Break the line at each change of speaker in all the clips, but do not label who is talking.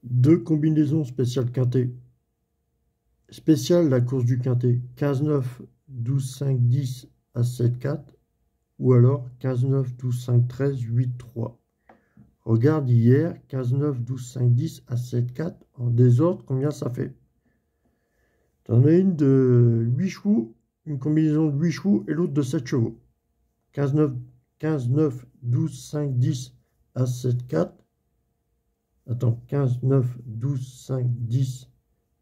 Deux combinaisons spéciales quintet. Spéciale la course du quintet. 15-9, 12-5, 10, As-7, 4. Ou alors 15-9, 12-5, 13, 8-3. Regarde hier, 15-9, 12-5, 10, As-7, 4. En désordre, combien ça fait? Tu en as une de 8 chevaux, une combinaison de 8 chevaux et l'autre de 7 chevaux. 15-9, 15-9, 12-5, 10, As-7, 4. Attends, 15, 9, 12, 5, 10,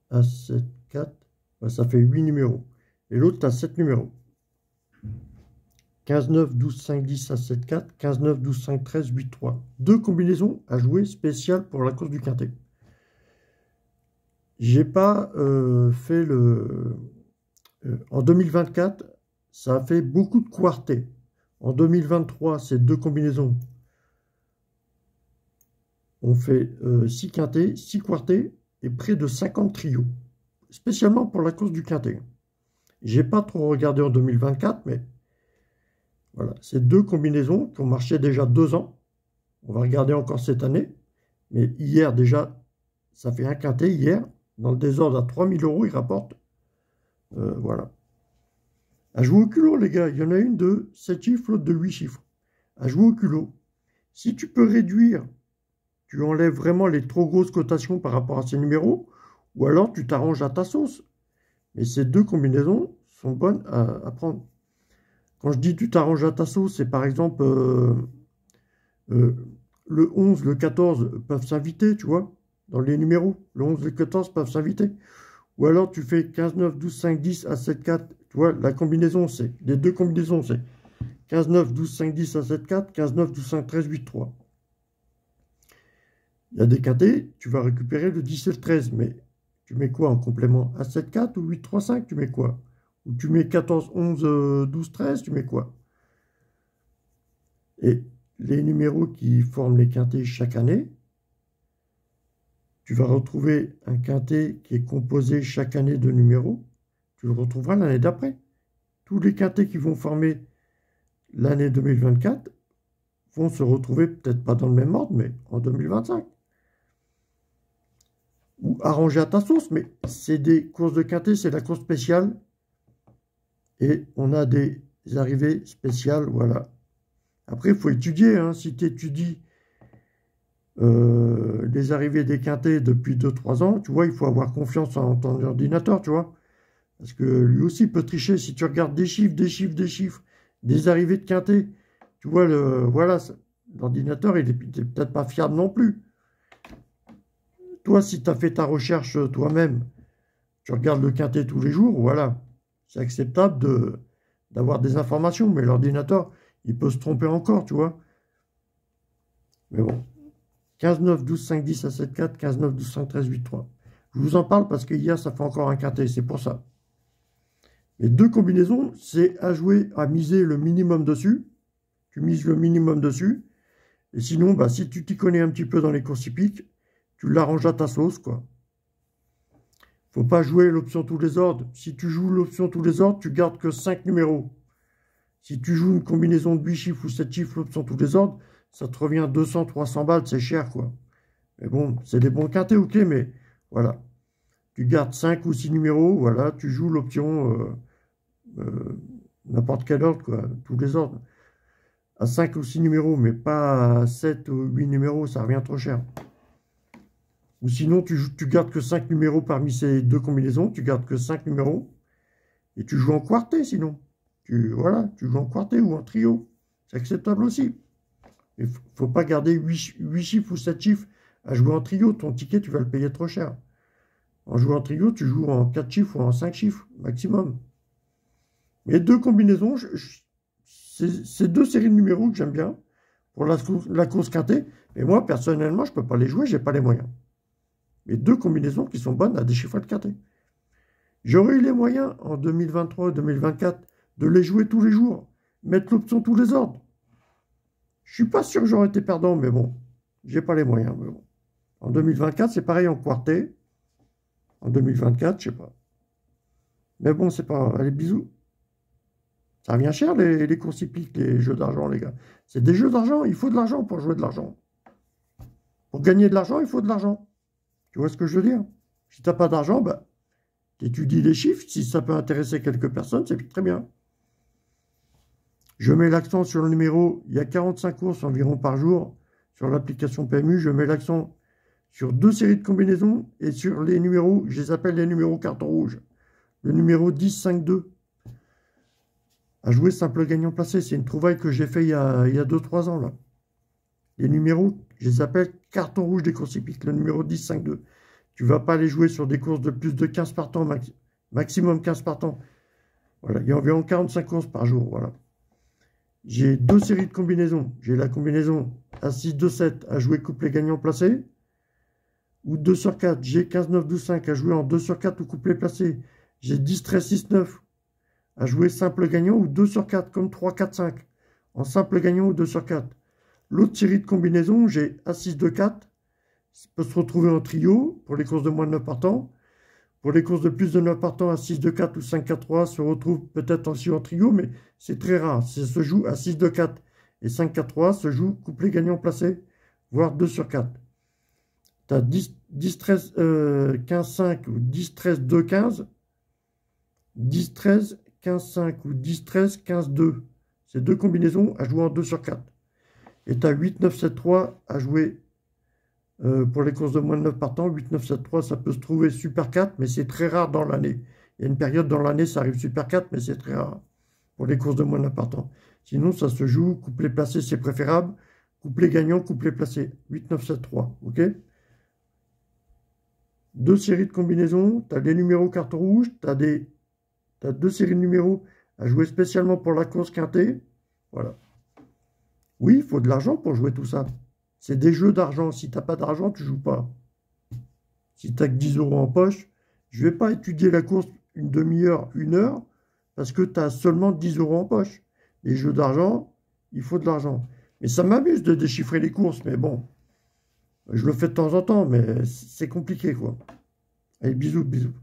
As-7, 4. Ben, ça fait 8 numéros. Et l'autre, tu as 7 numéros. 15, 9, 12, 5, 10, As-7, 4. 15, 9, 12, 5, 13, 8, 3. Deux combinaisons à jouer spéciales pour la course du quintet. J'ai pas fait le... en 2024, ça a fait beaucoup de quartés. En 2023, ces deux combinaisons on fait 6 quintés, 6 quartés et près de 50 trios, spécialement pour la course du quintet. J'ai pas trop regardé en 2024, mais voilà, ces deux combinaisons qui ont marché déjà 2 ans. On va regarder encore cette année, mais hier déjà, ça fait un quintet hier, dans le désordre à 3 000 €, il rapporte. Voilà. À jouer au culot, les gars, il y en a une de 7 chiffres, l'autre de 8 chiffres. À jouer au culot. Si tu peux réduire, tu enlèves vraiment les trop grosses cotations par rapport à ces numéros, ou alors tu t'arranges à ta sauce. Mais ces deux combinaisons sont bonnes à prendre. Quand je dis tu t'arranges à ta sauce, c'est par exemple le 11, le 14 peuvent s'inviter, tu vois, dans les numéros. Le 11 et le 14 peuvent s'inviter. Ou alors tu fais 15, 9, 12, 5, 10, As-7, 4. Tu vois, la combinaison, c'est les deux combinaisons, c'est 15, 9, 12, 5, 10, As-7, 4, 15, 9, 12, 5, 13, 8, 3. Il y a des quintés, tu vas récupérer le 10 et le 13, mais tu mets quoi en complément? As-7, 4 ou 8, 3, 5, tu mets quoi? Ou tu mets 14, 11, 12, 13, tu mets quoi? Et les numéros qui forment les quintés chaque année, tu vas retrouver un quintet qui est composé chaque année de numéros, tu le retrouveras l'année d'après. Tous les quintets qui vont former l'année 2024 vont se retrouver, peut-être pas dans le même ordre, mais en 2025. Ou arranger à ta sauce, mais c'est des courses de quintet, c'est la course spéciale. Et on a des arrivées spéciales, voilà. Après, il faut étudier, hein. Si tu étudies les arrivées des quintets depuis 2-3 ans, tu vois, il faut avoir confiance en ton ordinateur, tu vois. Parce que lui aussi peut tricher. Si tu regardes des chiffres, des chiffres, des chiffres, des arrivées de quintet, tu vois, voilà, l'ordinateur, il n'est peut-être pas fiable non plus. Toi, si tu as fait ta recherche toi-même, tu regardes le quintet tous les jours, voilà. C'est acceptable d'avoir des informations, mais l'ordinateur, il peut se tromper encore, tu vois. Mais bon, 15, 9, 12, 5, 10, As-7, 4, 15, 9, 12, 5, 13, 8, 3. Je vous en parle parce que hier, ça fait encore un quintet, c'est pour ça. Les deux combinaisons, c'est à jouer, à miser le minimum dessus. Tu mises le minimum dessus. Et sinon, bah, si tu t'y connais un petit peu dans les courses hippiques, tu l'arranges à ta sauce, quoi. Faut pas jouer l'option tous les ordres. Si tu joues l'option tous les ordres, tu gardes que 5 numéros. Si tu joues une combinaison de 8 chiffres ou 7 chiffres, l'option tous les ordres, ça te revient 200, 300 balles, c'est cher, quoi. Mais bon, c'est des bons quintés, ok, mais voilà. Tu gardes 5 ou 6 numéros, voilà, tu joues l'option n'importe quel ordre, quoi, tous les ordres. À 5 ou 6 numéros, mais pas à 7 ou 8 numéros, ça revient trop cher. Ou sinon, tu gardes que 5 numéros parmi ces deux combinaisons, tu gardes que 5 numéros, et tu joues en quartet sinon. Voilà, tu joues en quartet ou en trio. C'est acceptable aussi. Il ne faut pas garder 8 chiffres ou 7 chiffres à jouer en trio. Ton ticket, tu vas le payer trop cher. En jouant en trio, tu joues en 4 chiffres ou en 5 chiffres maximum. Mais deux combinaisons, c'est deux séries de numéros que j'aime bien pour la course quintet. Mais moi, personnellement, je ne peux pas les jouer, je n'ai pas les moyens. Mais deux combinaisons qui sont bonnes à déchiffrer le quintet. J'aurais eu les moyens en 2023 et 2024 de les jouer tous les jours, mettre l'option tous les ordres. Je suis pas sûr que j'aurais été perdant, mais bon, j'ai pas les moyens. Mais bon. En 2024, c'est pareil en quartet. En 2024, je sais pas. Mais bon, c'est pas... Allez, bisous. Ça revient cher, les courses hippiques, les jeux d'argent, les gars. C'est des jeux d'argent, il faut de l'argent pour jouer de l'argent. Pour gagner de l'argent, il faut de l'argent. Tu vois ce que je veux dire? Si tu n'as pas d'argent, bah, tu étudies les chiffres. Si ça peut intéresser quelques personnes, c'est très bien. Je mets l'accent sur le numéro. Il y a 45 courses environ par jour sur l'application PMU. Je mets l'accent sur 2 séries de combinaisons et sur les numéros, je les appelle les numéros carton rouge. Le numéro 10, 5, 2. À jouer simple gagnant placé. C'est une trouvaille que j'ai fait il y a 2-3 ans, là. Les numéros, je les appelle carton rouge des courses hippiques. Le numéro 10, 5, 2. Tu ne vas pas les jouer sur des courses de plus de 15 partants, maximum 15 partants. Voilà, il y a environ 45 courses par jour, voilà. J'ai 2 séries de combinaisons. J'ai la combinaison A6, 2, 7 à jouer couplet gagnant placé. Ou 2 sur 4. J'ai 15, 9, 12, 5 à jouer en 2 sur 4 ou couplet placé. J'ai 10, 13, 6, 9 à jouer simple gagnant ou 2 sur 4 comme 3, 4, 5. En simple gagnant ou 2 sur 4. L'autre série de combinaisons, j'ai A6, 2, 4. Ça peut se retrouver en trio pour les courses de moins de 9 partants. Pour les courses de plus de 9 partants, A6, 2, 4 ou 5, 4, 3 se retrouve peut-être aussi en trio, mais c'est très rare. Ça se joue A6, 2, 4 et 5, 4, 3 se joue couplet gagnant placé, voire 2 sur 4. Tu as 10, 13, 15, 5 ou 10, 13, 2, 15. 10, 13, 15, 5 ou 10, 13, 15, 2. C'est 2 combinaisons à jouer en 2 sur 4. Et tu as 8, 9, 7, 3 à jouer pour les courses de moins de 9 partants. 8, 9, 7, 3, ça peut se trouver super 4, mais c'est très rare dans l'année. Il y a une période dans l'année, ça arrive super 4, mais c'est très rare pour les courses de moins de 9 partants. Sinon, ça se joue, couplet placé, c'est préférable. Couplet gagnant, couplet placé. 8, 9, 7, 3, ok? 2 séries de combinaisons, tu as des numéros carton rouge, tu as 2 séries de numéros à jouer spécialement pour la course quintée. Voilà. Oui, il faut de l'argent pour jouer tout ça. C'est des jeux d'argent. Si tu n'as pas d'argent, tu ne joues pas. Si tu n'as que 10 € en poche, je ne vais pas étudier la course une demi-heure, 1 heure, parce que tu as seulement 10 € en poche. Les jeux d'argent, il faut de l'argent. Mais ça m'amuse de déchiffrer les courses, mais bon, je le fais de temps en temps, mais c'est compliqué, quoi. Allez, bisous, bisous.